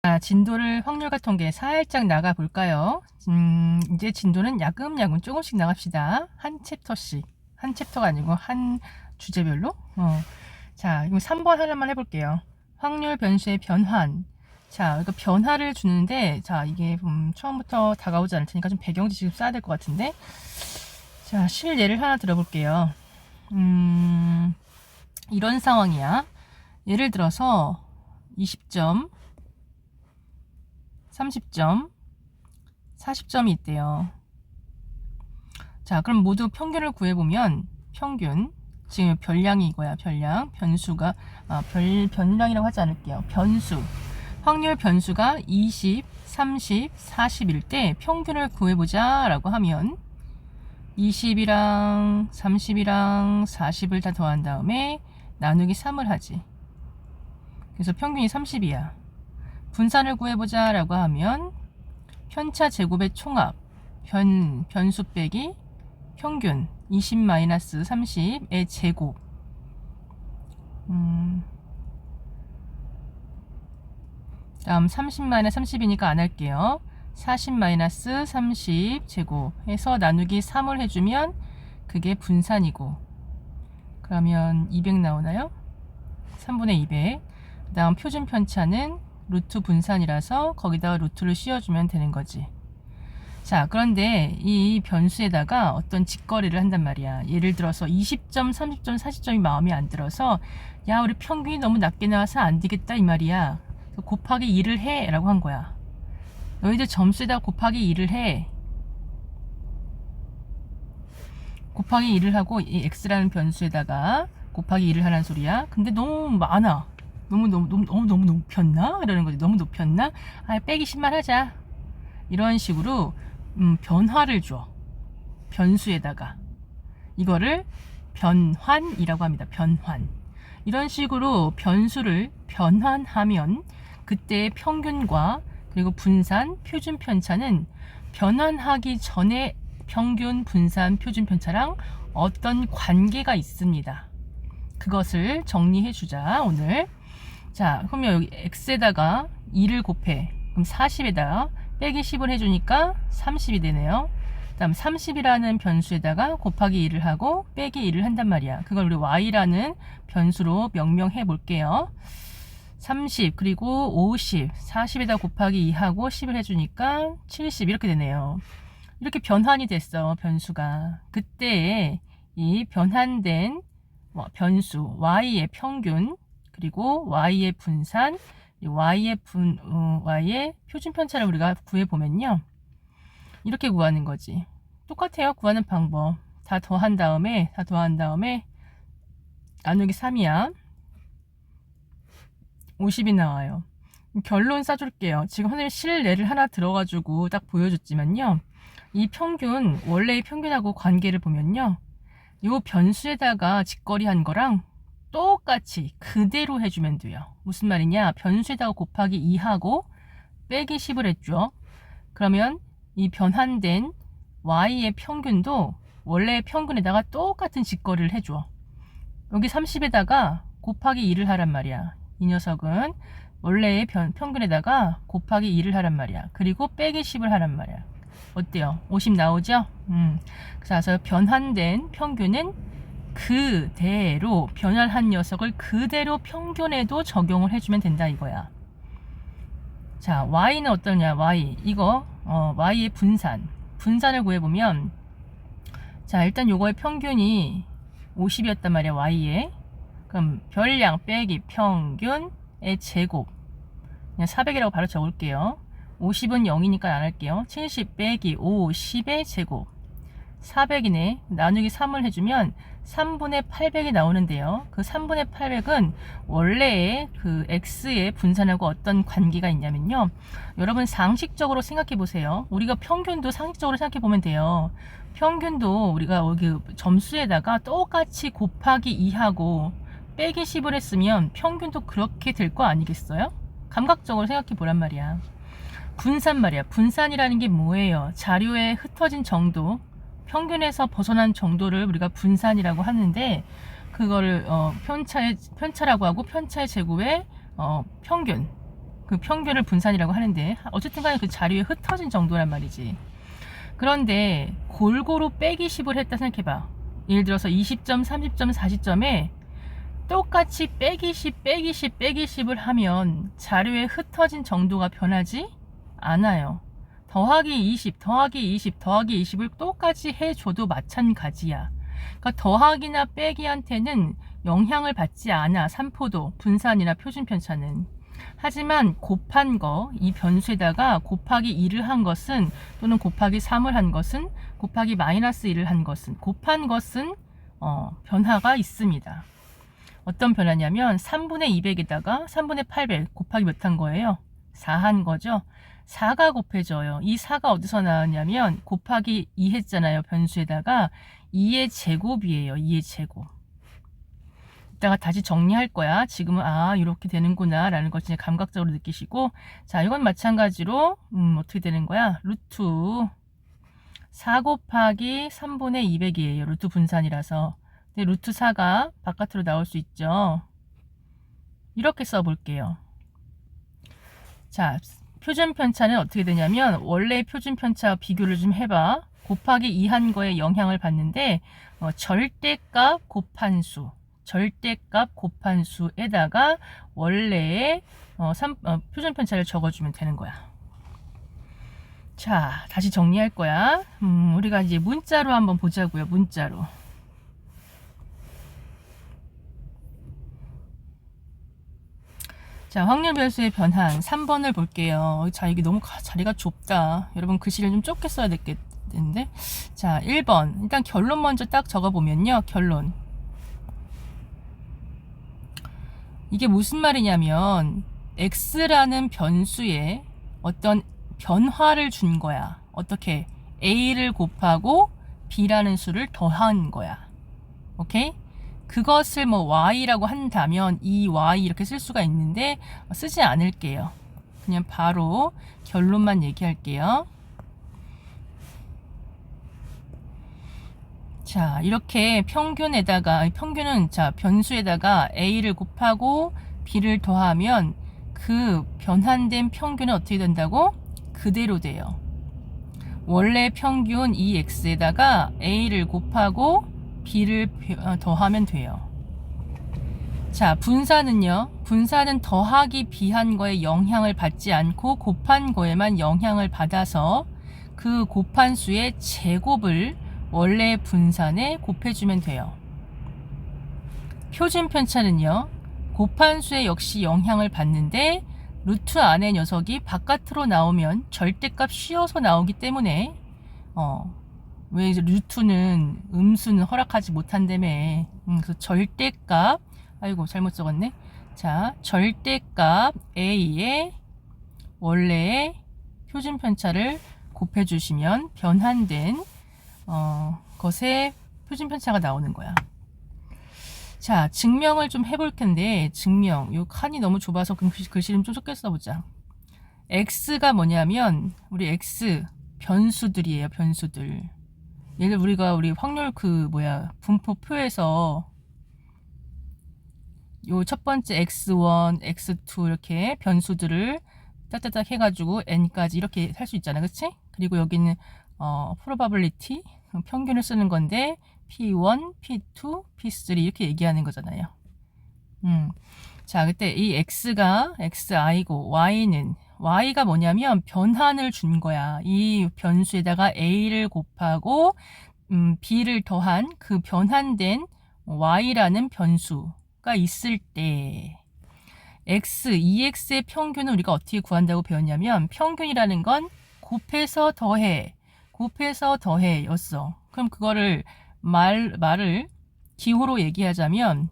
자, 진도를 확률과 통계 살짝 나가 볼까요? 이제 진도는 야금야금 조금씩 나갑시다. 한 챕터씩. 한 챕터가 아니고 한 주제별로. 자, 이거 3번 하나만 해볼게요. 확률 변수의 변환. 자, 이거 변화를 주는데, 자, 이게 처음부터 다가오지 않을 테니까 좀 배경 지식 써야 될 것 같은데. 자, 실예를 하나 들어볼게요. 이런 상황이야. 예를 들어서 20점, 30점, 40점이 있대요. 자, 그럼 모두 평균을 구해보면 평균, 지금 별량이 이거야. 별량, 변수가 변량이라고 하지 않을게요. 변수, 확률 변수가 20, 30, 40일 때 평균을 구해보자 라고 하면 20이랑 30이랑 40을 다 더한 다음에 나누기 3을 하지. 그래서 평균이 30이야. 분산을 구해보자 라고 하면 편차 제곱의 총합, 변수 빼기 평균 20-30의 제곱. 다음 30-30이니까 안 할게요. 40-30 제곱 해서 나누기 3을 해주면 그게 분산이고, 그러면 200 나오나요? 3분의 200. 그 다음 표준 편차는 루트 분산이라서 거기다가 루트를 씌워주면 되는 거지. 자, 그런데 이 변수에다가 어떤 직거래를 한단 말이야. 예를 들어서 20점, 30점, 40점이 마음에 안 들어서 야, 우리 평균이 너무 낮게 나와서 안 되겠다 이 말이야. 곱하기 2를 해 라고 한 거야. 너희들 점수에다가 곱하기 2를 해. 곱하기 2를 하고 이 x라는 변수에다가 곱하기 2를 하라는 소리야. 근데 너무 많아. 너무 높였나? 이러는 거지. 너무 높였나? 아, 빼기 10만 하자. 이런 식으로 변화를 줘. 변수에다가. 이거를 변환이라고 합니다. 변환. 이런 식으로 변수를 변환하면 그때의 평균과 그리고 분산, 표준 편차는 변환하기 전에 평균, 분산, 표준 편차랑 어떤 관계가 있습니다. 그것을 정리해 주자, 오늘. 자, 그러면 여기 x에다가 2를 곱해. 그럼 40에다가 빼기 10을 해주니까 30이 되네요. 그 다음 30이라는 변수에다가 곱하기 2를 하고 빼기 2를 한단 말이야. 그걸 우리 y라는 변수로 명명해 볼게요. 30 그리고 50, 40에다 곱하기 2 하고 10을 해주니까 70 이렇게 되네요. 이렇게 변환이 됐어, 변수가. 그때 이 변환된 변수 y의 평균 그리고 y의 분산, y의 표준 편차를 우리가 구해보면요, 이렇게 구하는 거지. 똑같아요. 구하는 방법. 다 더한 다음에 나누기 3이야. 50이 나와요. 결론 써줄게요. 지금 선생님 실례를 하나 들어가지고 딱 보여줬지만요, 이 평균, 원래의 평균하고 관계를 보면요, 이 변수에다가 직거래한 거랑 똑같이 그대로 해주면 돼요. 무슨 말이냐? 변수에다가 곱하기 2하고 빼기 10을 했죠. 그러면 이 변환된 y의 평균도 원래의 평균에다가 똑같은 직거래를 해줘. 여기 30에다가 곱하기 2를 하란 말이야. 이 녀석은 원래의 평균에다가 곱하기 2를 하란 말이야. 그리고 빼기 10을 하란 말이야. 어때요? 50 나오죠? 그래서 변환된 평균은 그대로, 변환한 녀석을 그대로 평균에도 적용을 해주면 된다 이거야. 자, y는 어떠냐? y, 이거 y의 분산을 구해보면, 자, 일단 요거의 평균이 50이었단 말이야, y에. 그럼 별량 빼기 평균의 제곱, 그냥 400이라고 바로 적을게요. 50은 0이니까 안 할게요. 70 빼기 50의 제곱, 400이네. 나누기 3을 해주면 3분의 800이 나오는데요. 그 3분의 800은 원래의 그 x의 분산하고 어떤 관계가 있냐면요, 여러분 상식적으로 생각해 보세요. 우리가 평균도 상식적으로 생각해 보면 돼요. 평균도 우리가 여기 점수에다가 똑같이 곱하기 2하고 빼기 10을 했으면 평균도 그렇게 될 거 아니겠어요? 감각적으로 생각해 보란 말이야. 분산 말이야. 분산이라는 게 뭐예요? 자료에 흩어진 정도, 평균에서 벗어난 정도를 우리가 분산이라고 하는데, 그거를 편차라고 하고, 편차의 제곱에 평균, 그 평균을 분산이라고 하는데 어쨌든 간에 그 자료에 흩어진 정도란 말이지. 그런데 골고루 빼기 10을 했다 생각해봐. 예를 들어서 20점, 30점, 40점에 똑같이 빼기 10, 빼기 10, 빼기 10을 하면 자료에 흩어진 정도가 변하지 않아요. 더하기 20, 더하기 20, 더하기 20을 똑같이 해줘도 마찬가지야. 그러니까 더하기나 빼기한테는 영향을 받지 않아. 산포도, 분산이나 표준 편차는. 하지만 곱한 거, 이 변수에다가 곱하기 2를 한 것은, 또는 곱하기 3을 한 것은, 곱하기 마이너스 1을 한 것은, 곱한 것은 변화가 있습니다. 어떤 변화냐면 3분의 200에다가 3분의 800 곱하기 몇 한 거예요? 4 한 거죠. 4가 곱해져요. 이 4가 어디서 나왔냐면 곱하기 2 했잖아요. 변수에다가 2의 제곱이에요. 2의 제곱. 이따가 다시 정리할 거야. 지금은 이렇게 되는구나 라는 걸 진짜 감각적으로 느끼시고, 자, 이건 마찬가지로 어떻게 되는 거야? 루트 4 곱하기 3분의 200이에요. 루트 분산이라서. 근데 루트 4가 바깥으로 나올 수 있죠. 이렇게 써볼게요. 자, 표준 편차는 어떻게 되냐면 원래 표준 편차와 비교를 좀 해봐. 곱하기 2 한 거에 영향을 받는데 절대값 곱한수, 절대값 곱한수에다가 원래의 표준 편차를 적어주면 되는 거야. 자, 다시 정리할 거야. 우리가 이제 문자로 한번 보자고요. 문자로. 자, 확률 변수의 변환 3번을 볼게요. 자, 이게 너무 자리가 좁다. 여러분 글씨를 좀 좁게 써야 되겠는데. 자, 1번. 일단 결론 먼저 딱 적어보면요. 결론. 이게 무슨 말이냐면 x라는 변수에 어떤 변화를 준 거야. 어떻게? a를 곱하고 b라는 수를 더한 거야. 오케이? 그것을 뭐 y라고 한다면 이 y 이렇게 쓸 수가 있는데 쓰지 않을게요. 그냥 바로 결론만 얘기할게요. 자, 이렇게 평균은 자, 변수에다가 a를 곱하고 b를 더하면 그 변환된 평균은 어떻게 된다고? 그대로 돼요. 원래 평균 2x에다가 a를 곱하고 b를 더하면 돼요. 자, 분산은요. 분산은 더하기 비한 거에 영향을 받지 않고 곱한 거에만 영향을 받아서 그 곱한 수의 제곱을 원래 분산에 곱해주면 돼요. 표준 편차는요. 곱한 수에 역시 영향을 받는데 루트 안의 녀석이 바깥으로 나오면 절대값 씌워서 나오기 때문에 왜 이제 루트는 음수는 허락하지 못한다며. 그래서 절대값, 아이고 잘못 적었네. 자, 절대값 a의 원래의 표준 편차를 곱해주시면 변환된 것의 표준 편차가 나오는 거야. 자, 증명을 좀 해볼 텐데, 증명. 요 칸이 너무 좁아서 글씨를 좀 좁게 써보자. x가 뭐냐면 우리 x 변수들이에요. 변수들. 예를 들어 우리 확률 분포표에서 요 첫 번째 x1, x2 이렇게 변수들을 딱딱딱 해가지고 n까지 이렇게 할 수 있잖아, 그치? 그리고 여기는 probability 평균을 쓰는 건데 p1, p2, p3 이렇게 얘기하는 거잖아요. 자, 그때 이 x가 xi고 y가 뭐냐면 변환을 준 거야. 이 변수에다가 a를 곱하고 b를 더한 그 변환된 y라는 변수가 있을 때 EX의 평균은 우리가 어떻게 구한다고 배웠냐면 평균이라는 건 곱해서 더해 였어. 그럼 그거를 말을 기호로 얘기하자면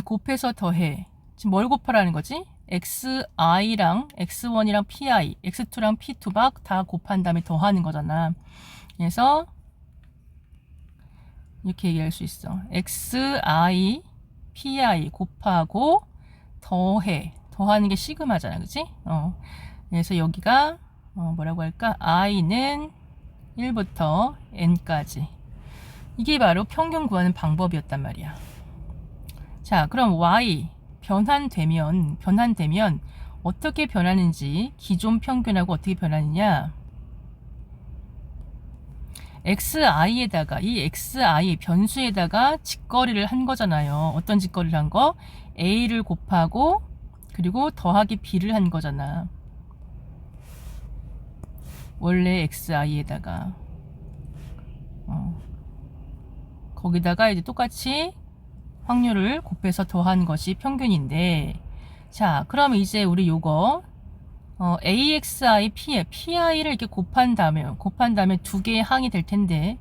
곱해서 더해. 지금 뭘 곱하라는 거지? xi랑 x1이랑 pi, x2랑 p2박 다 곱한 다음에 더하는 거잖아. 그래서 이렇게 얘기할 수 있어. xi, pi 곱하고 더하는 게 시그마잖아, 그치? 그래서 여기가 뭐라고 할까? i는 1부터 n까지. 이게 바로 평균 구하는 방법이었단 말이야. 자, 그럼 y 변환되면 어떻게 변하는지, 기존 평균하고 어떻게 변하느냐. xi에다가, 이 xi 변수에다가 직거리를 한 거잖아요. 어떤 직거리를 한 거? a를 곱하고 그리고 더하기 b를 한 거잖아. 원래 xi에다가 거기다가 이제 똑같이 확률을 곱해서 더한 것이 평균인데, 자, 그럼 이제 우리 요거 AXI, PI를 이렇게 곱한 다음에 두 개의 항이 될 텐데,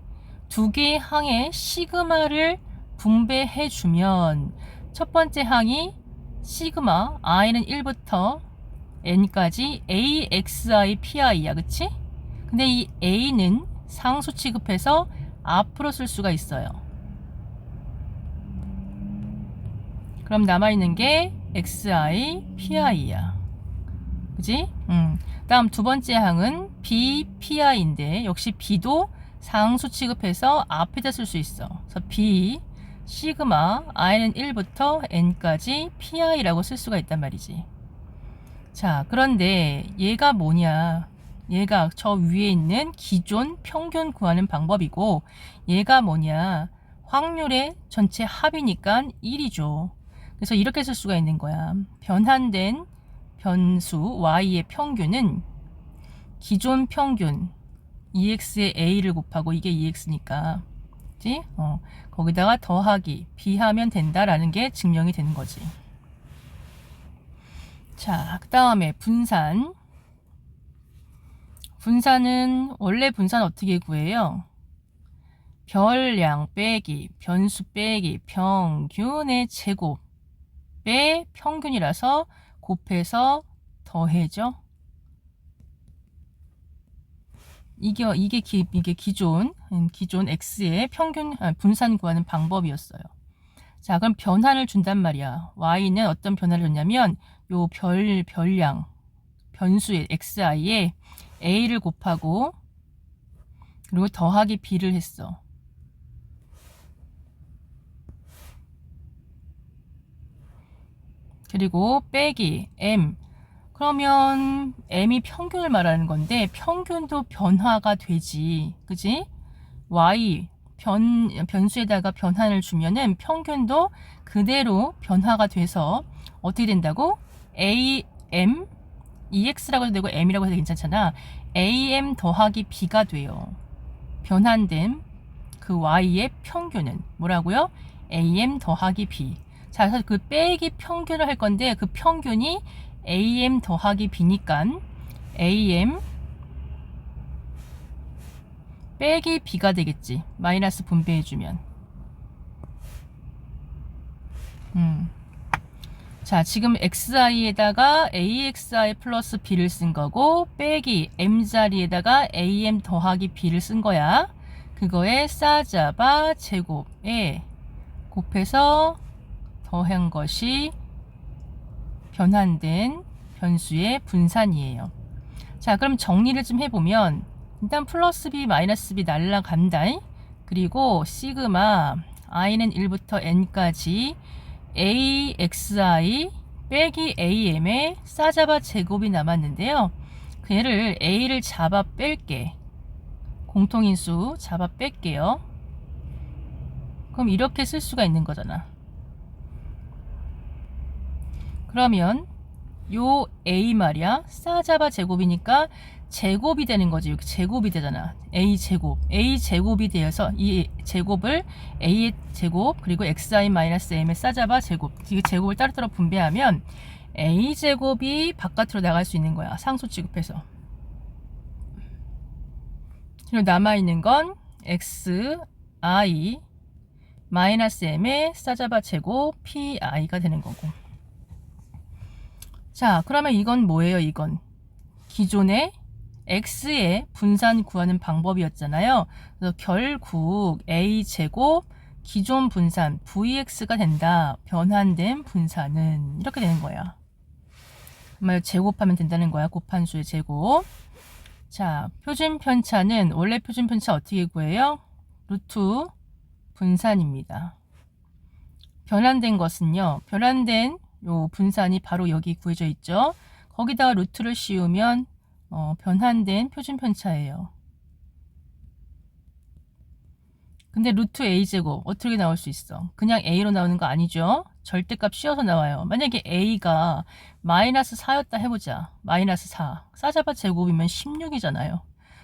두 개의 항의 시그마를 분배해 주면 첫 번째 항이 시그마 i는 1부터 n까지 AXI, PI야, 그치? 근데 이 A는 상수 취급해서 앞으로 쓸 수가 있어요. 그럼 남아있는 게 XI, PI야. 그지? 다음 두 번째 항은 B, PI인데, 역시 B도 상수 취급해서 앞에다 쓸 수 있어. 그래서 B, 시그마, i는 1부터 n까지 PI라고 쓸 수가 있단 말이지. 자, 그런데 얘가 뭐냐? 얘가 저 위에 있는 기존 평균 구하는 방법이고, 얘가 뭐냐? 확률의 전체 합이니까 1이죠. 그래서 이렇게 쓸 수가 있는 거야. 변환된 변수 y의 평균은 기존 평균 ex의 a를 곱하고, 이게 ex니까, 그치? 거기다가 더하기 b하면 된다라는 게 증명이 되는 거지. 자, 그 다음에 분산. 분산은 원래 분산 어떻게 구해요? 별량 빼기 변수 빼기 평균의 제곱 빼 평균이라서 곱해서 더해죠. 이게 기존 x의 평균 분산 구하는 방법이었어요. 자, 그럼 변환을 준단 말이야. y는 어떤 변화를 줬냐면 요 별량 변수의 xi에 a를 곱하고 그리고 더하기 b를 했어. 그리고 빼기 m. 그러면 m이 평균을 말하는 건데 평균도 변화가 되지, 그지? y 변수에다가 변환을 주면은 평균도 그대로 변화가 돼서 어떻게 된다고? am ex라고 해도 되고 m이라고 해도 괜찮잖아. am 더하기 b가 돼요. 변환된 그 y의 평균은 뭐라고요? am 더하기 b. 자, 그래서 그 빼기 평균을 할 건데 그 평균이 am 더하기 b니까 am 빼기 b가 되겠지. 마이너스 분배해주면. 자, 지금 xi에다가 axi 플러스 b를 쓴 거고 빼기 m 자리에다가 am 더하기 b를 쓴 거야. 그거에 싸잡아 제곱에 곱해서 더한 것이 변환된 변수의 분산이에요. 자, 그럼 정리를 좀 해보면 일단 플러스 b 마이너스 b 날라간다. 그리고 시그마 i는 1부터 n까지 axi 빼기 am의 싸잡아 제곱이 남았는데요. 그 얘를 a를 잡아 뺄게. 공통인수 잡아 뺄게요. 그럼 이렇게 쓸 수가 있는 거잖아. 그러면 요 a 말이야, 싸잡아 제곱이니까 제곱이 되는 거지. 이렇게 제곱이 되잖아. a 제곱이 되어서 이 제곱을 a의 제곱 그리고 xi-m의 싸잡아 제곱, 이 제곱을 따로따로 분배하면 a 제곱이 바깥으로 나갈 수 있는 거야. 상수 취급해서. 그리고 남아있는 건 xi m의 싸잡아 제곱 pi가 되는 거고. 자, 그러면 이건 뭐예요? 이건 기존의 x의 분산 구하는 방법이었잖아요. 그래서 결국 a제곱 기존 분산 vx가 된다. 변환된 분산은 이렇게 되는 거야. 정말 제곱하면 된다는 거야. 곱한 수의 제곱. 자, 표준 편차는 원래 표준 편차 어떻게 구해요? 루트 분산입니다. 변환된 것은요. 변환된 요 분산이 바로 여기 구해져 있죠. 거기다가 루트를 씌우면 변환된 표준 편차예요. 근데 루트 a제곱 어떻게 나올 수 있어? 그냥 a로 나오는 거 아니죠? 절대값 씌워서 나와요. 만약에 a가 마이너스 4였다 해보자. 마이너스 4. 싸잡아 제곱이면 16이잖아요.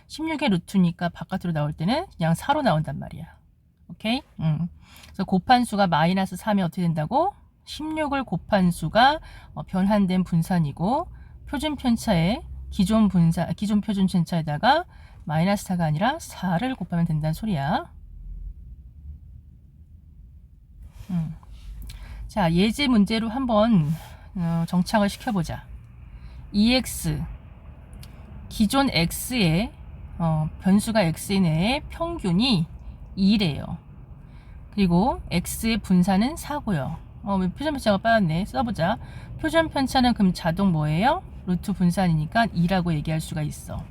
16의 루트니까 바깥으로 나올 때는 그냥 4로 나온단 말이야. 오케이? 그래서 곱한 수가 마이너스 3이 어떻게 된다고? 16을 곱한 수가 변환된 분산이고 표준 편차에 기존 표준 편차에다가 마이너스 4가 아니라 4를 곱하면 된다는 소리야. 자, 예제 문제로 한번 정착을 시켜보자. EX 기존 X의 변수가 X인 애의 평균이 2래요. 그리고 X의 분산은 4고요. 표준 편차가 빠졌네. 써보자. 표준 편차는 그럼 자동 뭐예요? 루트 분산이니까 2라고 얘기할 수가 있어.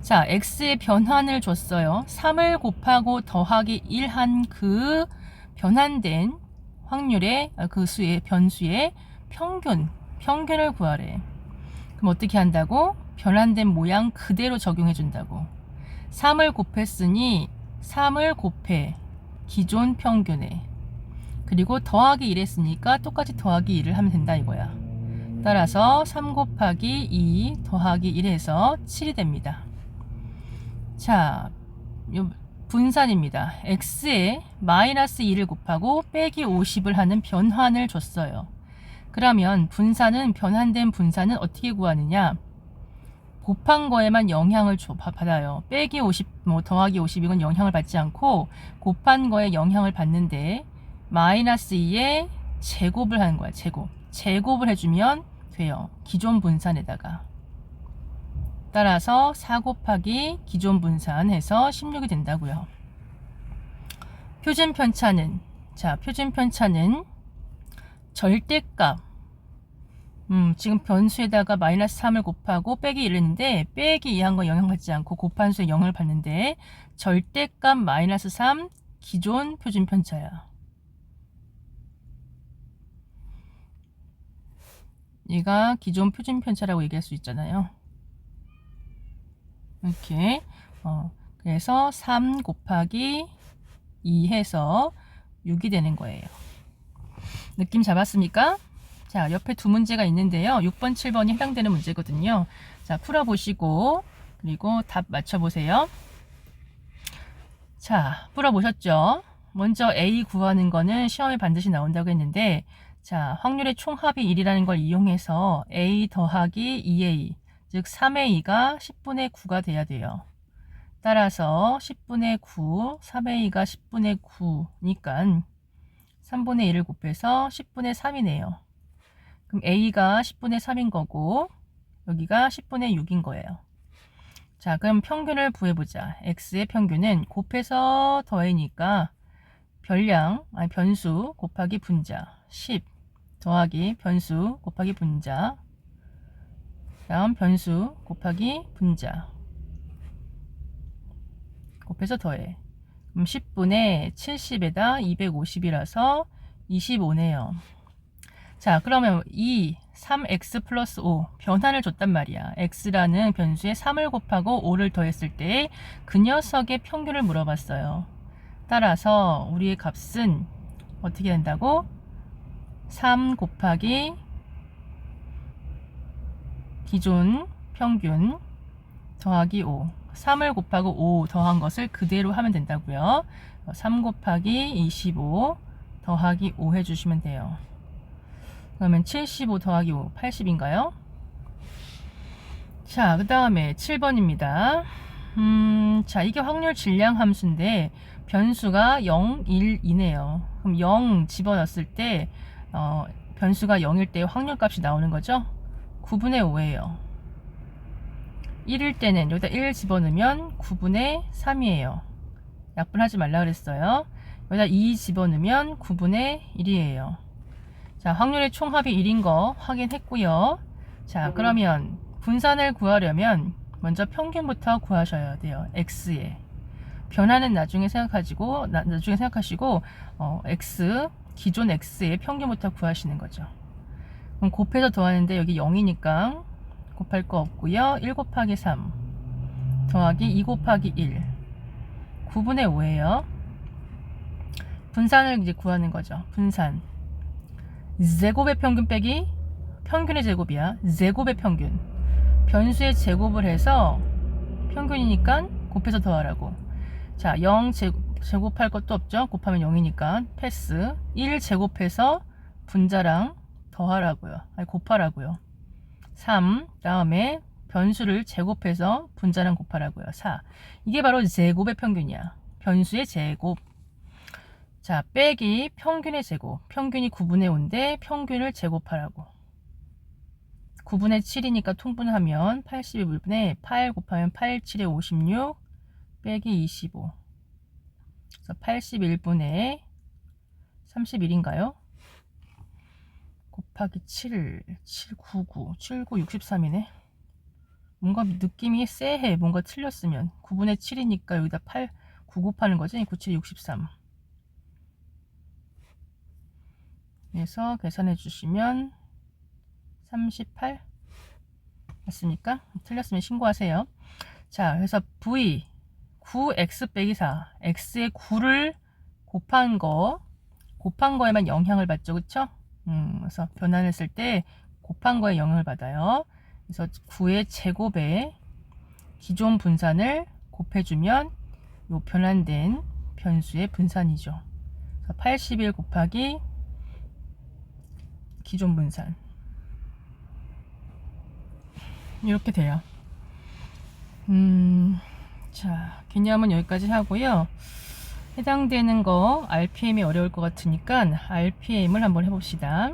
자, X의 변환을 줬어요. 3을 곱하고 더하기 1 한 그 변환된 확률의 그 수의 변수의 평균을 구하래. 그럼 어떻게 한다고? 변환된 모양 그대로 적용해 준다고. 3을 곱했으니 3을 곱해 기존 평균에, 그리고 더하기 1 했으니까 똑같이 더하기 1을 하면 된다 이거야. 따라서 3 곱하기 2 더하기 1 해서 7이 됩니다. 자, 분산입니다. x에 마이너스 2를 곱하고 빼기 50을 하는 변환을 줬어요. 그러면 변환된 분산은 어떻게 구하느냐? 곱한 거에만 영향을 받아요. 빼기 50, 더하기 50 이건 영향을 받지 않고 곱한 거에 영향을 받는데 마이너스 2에 제곱을 하는 거야. 제곱을 해주면 돼요. 기존 분산에다가. 따라서 4 곱하기 기존 분산해서 16이 된다고요. 표준 편차는 절대값. 지금 변수에다가 마이너스 3을 곱하고 빼기 1을 했는데 빼기 2한 건 영향받지 않고 곱한 수에 영향을 받는데 절대값 마이너스 3 기존 표준 편차야. 얘가 기존 표준 편차라고 얘기할 수 있잖아요. 이렇게 그래서 3 곱하기 2 해서 6이 되는 거예요. 느낌 잡았습니까? 자, 옆에 두 문제가 있는데요. 6번, 7번이 해당되는 문제거든요. 자, 풀어보시고 그리고 답 맞춰보세요. 자, 풀어보셨죠? 먼저 A 구하는 거는 시험에 반드시 나온다고 했는데, 자, 확률의 총합이 1이라는 걸 이용해서 A 더하기 2A, 즉 3A가 10분의 9가 돼야 돼요. 따라서 10분의 9, 3A가 10분의 9니까 3분의 1을 곱해서 10분의 3이네요. 그럼 A가 10분의 3인 거고 여기가 10분의 6인 거예요. 자, 그럼 평균을 구해보자. X의 평균은 곱해서 더해니까 변수 곱하기 분자 10 더하기 변수 곱하기 분자, 다음 변수 곱하기 분자 곱해서 더해. 그럼 10분의 70에다 250이라서 25네요. 자, 그러면 3x 플러스 5 변환을 줬단 말이야. x라는 변수에 3을 곱하고 5를 더했을 때 그 녀석의 평균을 물어봤어요. 따라서 우리의 값은 어떻게 된다고? 3 곱하기 기존 평균 더하기 5. 3을 곱하고 5 더한 것을 그대로 하면 된다고요. 3 곱하기 25 더하기 5 해주시면 돼요. 그러면 75 더하기 5, 80인가요? 자, 그 다음에 7번입니다. 자, 이게 확률 질량 함수인데 변수가 0, 1, 2네요. 그럼 0 집어넣었을 때 변수가 0일 때 확률값이 나오는 거죠? 9분의 5예요. 1일 때는 여기다 1 집어넣으면 9분의 3이에요. 약분하지 말라 그랬어요. 여기다 2 집어넣으면 9분의 1이에요. 자, 확률의 총합이 1인 거 확인했고요. 자, 그러면 분산을 구하려면 먼저 평균부터 구하셔야 돼요. X에. 변화는 나중에 생각하시고 기존 X의 평균부터 구하시는 거죠. 그럼 곱해서 더하는데 여기 0이니까 곱할 거 없고요. 1 곱하기 3 더하기 2 곱하기 1 9분의 5예요. 분산을 이제 구하는 거죠. 분산. 제곱의 평균 빼기 평균의 제곱이야. 제곱의 평균. 변수의 제곱을 해서 평균이니까 곱해서 더하라고. 자, 0 제곱할 것도 없죠. 곱하면 0이니까 패스. 1 제곱해서 분자랑 더하라고요. 아니 곱하라고요. 3 다음에 변수를 제곱해서 분자랑 곱하라고요. 4. 이게 바로 제곱의 평균이야. 변수의 제곱. 자, 빼기 평균의 제곱. 평균이 9분의 5인데 평균을 제곱하라고. 9분의 7이니까 통분하면 81분의 8 곱하면 8, 7에 56 빼기 25. 그래서 81분의 31인가요? 곱하기 7, 7, 9, 9, 7, 9, 63이네. 뭔가 느낌이 쎄해. 뭔가 틀렸으면. 9분의 7이니까 여기다 8, 9 곱하는 거지? 9, 7, 63. 그래서 계산해 주시면 38 맞습니까? 틀렸으면 신고하세요. 자, 그래서 V 9x 빼기 4 x의 9를 곱한 거에만 영향을 받죠. 그쵸? 그래서 변환했을 때 곱한 거에 영향을 받아요. 그래서 9의 제곱에 기존 분산을 곱해주면 요 변환된 변수의 분산이죠. 그래서 81 곱하기 기존 분산 이렇게 돼요. 자, 개념은 여기까지 하고요. 해당되는 거 RPM이 어려울 것 같으니까 RPM을 한번 해봅시다.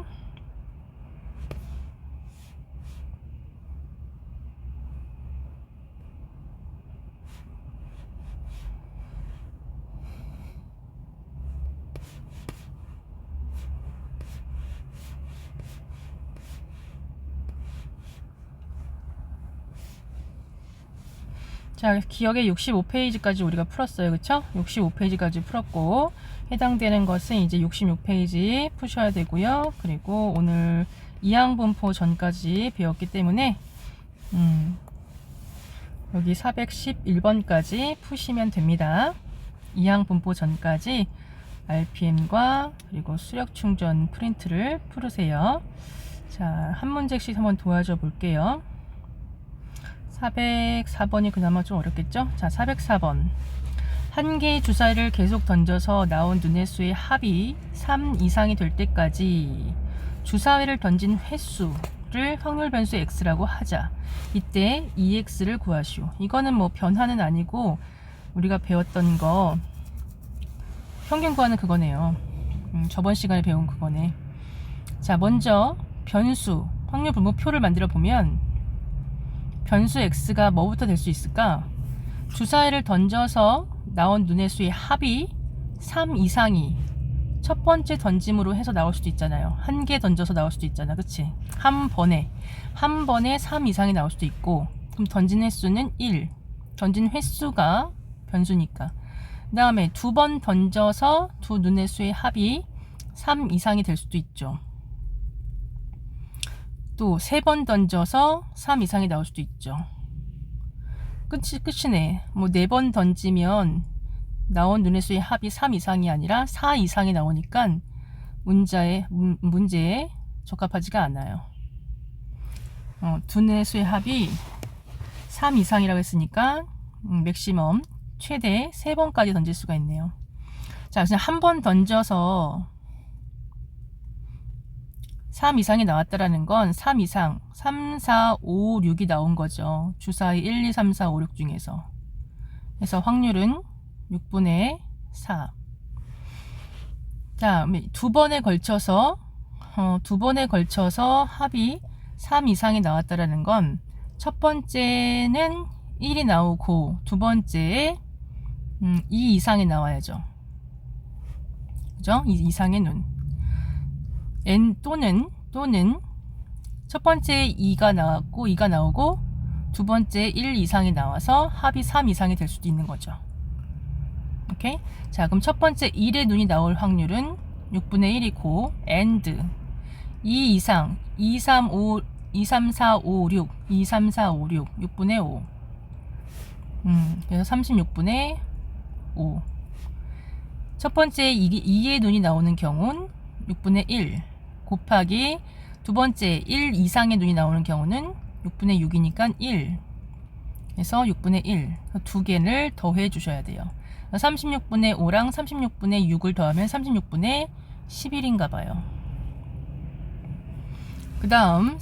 자, 기억의 65페이지까지 우리가 풀었어요. 그쵸? 65페이지까지 풀었고, 해당되는 것은 이제 66페이지 푸셔야 되고요. 그리고 오늘 이항분포 전까지 배웠기 때문에, 여기 411번까지 푸시면 됩니다. 이항분포 전까지 RPM과 그리고 수력 충전 프린트를 풀으세요. 자, 한 문제씩 한번 도와줘 볼게요. 404번이 그나마 좀 어렵겠죠? 자, 404번. 한 개의 주사위를 계속 던져서 나온 눈의 수의 합이 3 이상이 될 때까지 주사위를 던진 횟수를 확률 변수 x라고 하자. 이때 2x를 구하시오. 이거는 뭐 변화는 아니고 우리가 배웠던 거 평균 구하는 그거네요. 저번 시간에 배운 그거네. 자, 먼저 변수 확률 분모표를 만들어 보면 변수 x가 뭐부터 될 수 있을까? 주사위를 던져서 나온 눈의 수의 합이 3 이상이 첫 번째 던짐으로 해서 나올 수도 있잖아요. 한 개 던져서 나올 수도 있잖아. 그치? 한 번에 3 이상이 나올 수도 있고, 그럼 던진 횟수는 1. 던진 횟수가 변수니까. 그 다음에 2번 던져서 두 눈의 수의 합이 3 이상이 될 수도 있죠. 또 3번 던져서 3 이상이 나올 수도 있죠. 끝이네. 뭐 4번 던지면 나온 눈의 수의 합이 3 이상이 아니라 4 이상이 나오니까 문제에 적합하지가 않아요. 두 눈의 수의 합이 3 이상이라고 했으니까 맥시멈 최대 3번까지 던질 수가 있네요. 자, 그냥 한 번 던져서 3 이상이 나왔다라는 건 3 이상, 3, 4, 5, 6이 나온 거죠. 주사위 1, 2, 3, 4, 5, 6 중에서. 그래서 확률은 6분의 4. 자, 두 번에 걸쳐서 합이 3 이상이 나왔다라는 건 첫 번째는 1이 나오고 두 번째에 2 이상이 나와야죠. 그죠? 2 이상의 눈. n 또는 첫 번째 2가 나왔고 2가 나오고 두 번째 1 이상이 나와서 합이 3 이상이 될 수도 있는 거죠. 오케이? 자, 그럼 첫 번째 1의 눈이 나올 확률은 6분의 1이고 and 2 이상 2, 3, 5, 2, 3, 4, 5, 6 2, 3, 4, 5, 6 6분의 5 그래서 36분의 5 첫 번째 2의 눈이 나오는 경우는 6분의 1 곱하기 두 번째 1 이상의 눈이 나오는 경우는 6분의 6이니까 1 그래서 6분의 1 두 개를 더해 주셔야 돼요. 36분의 5랑 36분의 6을 더하면 36분의 11인가 봐요. 그 다음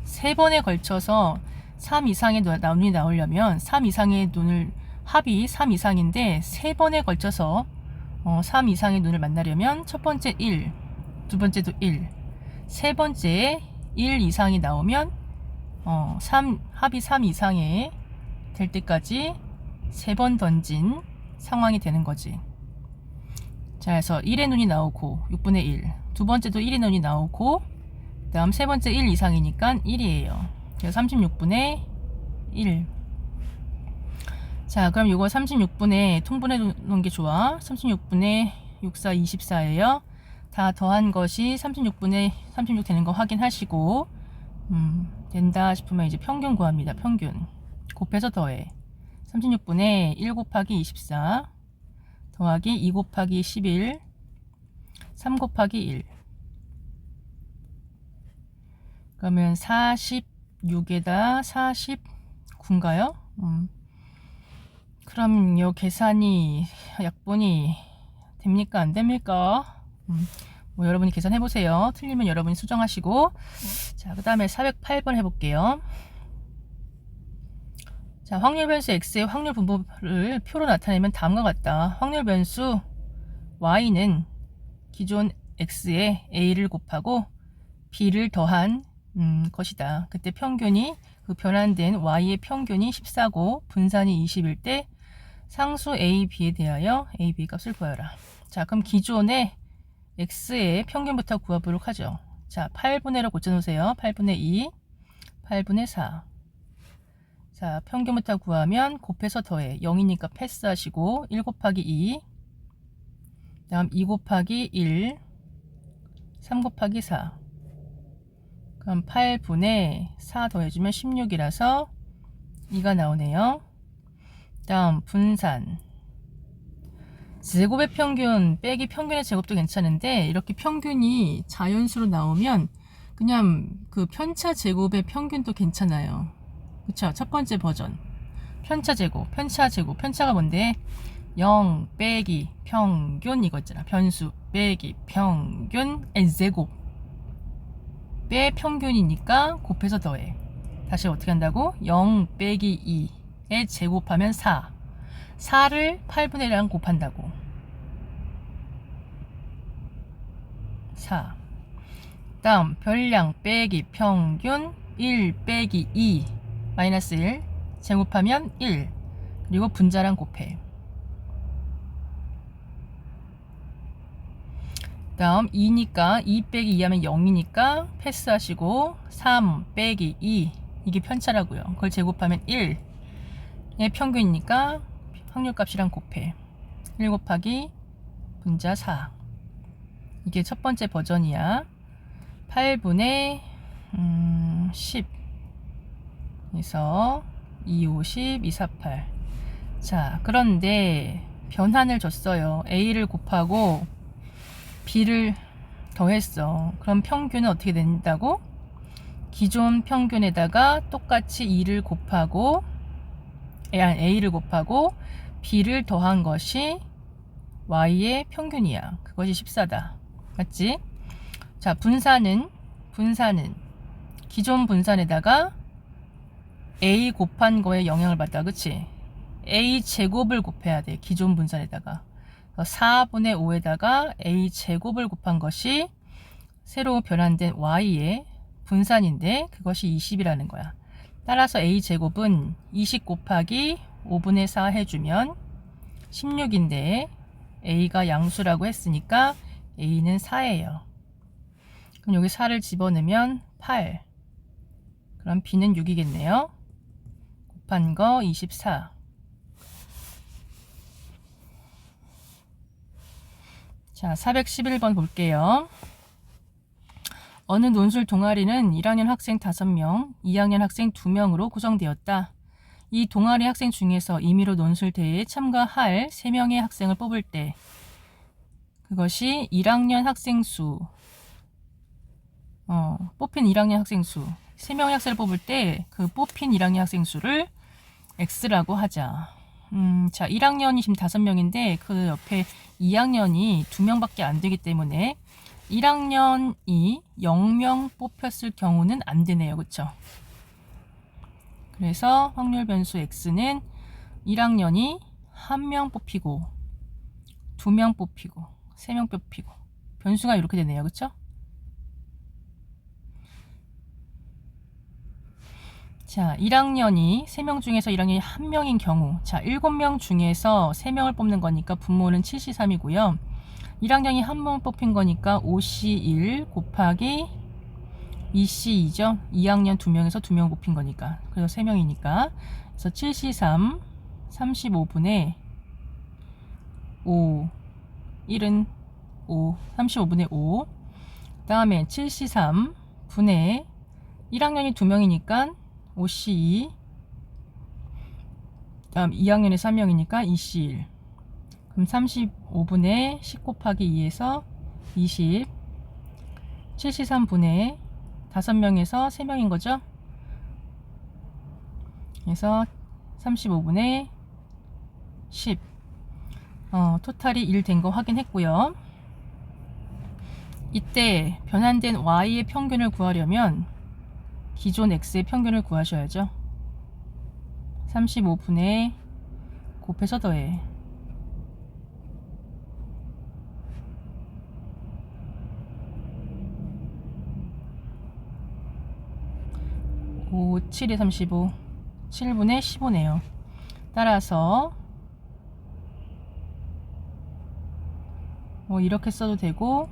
세 번에 걸쳐서 3 이상의 눈이 나오려면 3 이상의 눈을 합이 3 이상인데 세 번에 걸쳐서 3 이상의 눈을 만나려면 첫 번째 1, 두 번째도 1, 세 번째 1 이상이 나오면 합이 3 이상에 될 때까지 세 번 던진 상황이 되는 거지. 자, 그래서 1의 눈이 나오고 6분의 1, 두 번째도 1의 눈이 나오고 그 다음 세 번째 1 이상이니까 1이에요. 그래서 36분의 1. 자, 그럼 이거 36분의 통분해 놓은 게 좋아. 36분의 64, 24예요. 다 더한 것이 36분의 36 되는 거 확인하시고 된다 싶으면 이제 평균 구합니다. 평균. 곱해서 더해. 36분의 1 곱하기 24 더하기 2 곱하기 11 3 곱하기 1 그러면 46에다 49인가요? 그럼 요 계산이 약분이 됩니까? 안 됩니까? 뭐 여러분이 계산해 보세요. 틀리면 여러분이 수정하시고. 자, 그 다음에 408번 해볼게요. 자, 확률 변수 x의 확률 분모를 표로 나타내면 다음과 같다. 확률 변수 y는 기존 x에 a를 곱하고 b를 더한 것이다. 그때 평균이 그 변환된 y의 평균이 14고 분산이 20일 때 상수 a, b에 대하여 a, b 값을 구하라. 자, 그럼 기존의 x의 평균부터 구해보도록 하죠. 자, 8분의로 고쳐놓으세요. 8분의 2, 8분의 4. 자, 평균부터 구하면 곱해서 더해. 0이니까 패스하시고 1 곱하기 2, 다음 2 곱하기 1, 3 곱하기 4. 그럼 8분의 4 더해주면 16이라서 2가 나오네요. 다음 분산. 제곱의 평균 빼기 평균의 제곱도 괜찮은데 이렇게 평균이 자연수로 나오면 그냥 그 편차 제곱의 평균도 괜찮아요. 그쵸? 첫 번째 버전. 편차 제곱. 편차가 뭔데? 0 빼기 평균 이거 있잖아. 변수 빼기 평균 제곱. 빼 평균이니까 곱해서 더해. 다시 어떻게 한다고? 0 빼기 2에 제곱하면 4. 4를 8분의 1랑 곱한다고. 4. 다음 별량 빼기 평균 1 빼기 2 마이너스 1 제곱하면 1 그리고 분자랑 곱해. 다음 2니까 2 빼기 2 하면 0이니까 패스하시고 3 빼기 2 이게 편차라고요. 그걸 제곱하면 1의 평균이니까 확률값이랑 곱해. 1 곱하기 분자 4 이게 첫 번째 버전이야. 8분의 10 그래서 2, 50, 2, 48. 자, 그런데 변환을 줬어요. A를 곱하고 B를 더했어. 그럼 평균은 어떻게 된다고? 기존 평균에다가 똑같이 2를 곱하고 A를 곱하고 B를 더한 것이 Y의 평균이야. 그것이 14다. 맞지? 자, 분산은 기존 분산에다가 A 곱한 거에 영향을 받다. 그치? A 제곱을 곱해야 돼. 기존 분산에다가 4분의 5에다가 A 제곱을 곱한 것이 새로 변환된 Y의 분산인데 그것이 20이라는 거야. 따라서 A 제곱은 20 곱하기 5분의 4 해주면 16인데 A가 양수라고 했으니까 A는 4예요. 그럼 여기 4를 집어넣으면 8. 그럼 B는 6이겠네요. 곱한 거 24. 자, 411번 볼게요. 어느 논술 동아리는 1학년 학생 5명, 2학년 학생 2명으로 구성되었다. 이 동아리 학생 중에서 임의로 논술 대회에 참가할 3명의 학생을 뽑을 때 그것이 1학년 학생 수, 뽑힌 1학년 학생 수, 3명의 학생을 뽑을 때 그 뽑힌 1학년 학생 수를 X라고 하자. 자, 1학년이 지금 5명인데 그 옆에 2학년이 2명밖에 안 되기 때문에 1학년이 0명 뽑혔을 경우는 안 되네요. 그쵸? 그래서 확률 변수 X는 1학년이 1명 뽑히고 2명 뽑히고 3명 뽑히고 변수가 이렇게 되네요. 그쵸? 자, 1학년이 3명 중에서 1학년이 1명인 경우, 자, 7명 중에서 3명을 뽑는 거니까 분모는 7C3이고요. 1학년이 1명 뽑힌 거니까 5C1 곱하기 2C2죠. 2학년 2명에서 2명 뽑힌 거니까. 그래서 3명이니까. 그래서 7C3, 35분의 5, 1은 5, 35분의 5. 그 다음에 7C3 분의 1학년이 2명이니까 5C2, 다음 2학년에 3명이니까 2C1. 그럼 35분의 10 곱하기 2에서 20, 73분의 5명에서 3명인 거죠. 그래서 35분의 10. 토탈이 1 된 거 확인했고요. 이때 변환된 y의 평균을 구하려면 기존 x의 평균을 구하셔야죠. 35분의 곱해서 더해. 5, 7에 35, 7분의 15네요. 따라서 이렇게 써도 되고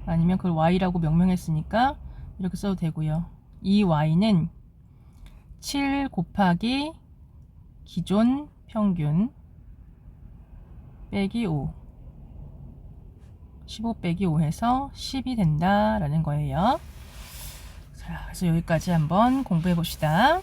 아니면 그걸 y라고 명명했으니까 이렇게 써도 되고요. 이 y는 7 곱하기 기존 평균 빼기 5, 15 빼기 5 해서 10이 된다라는 거예요. 자, 그래서 여기까지 한번 공부해 봅시다.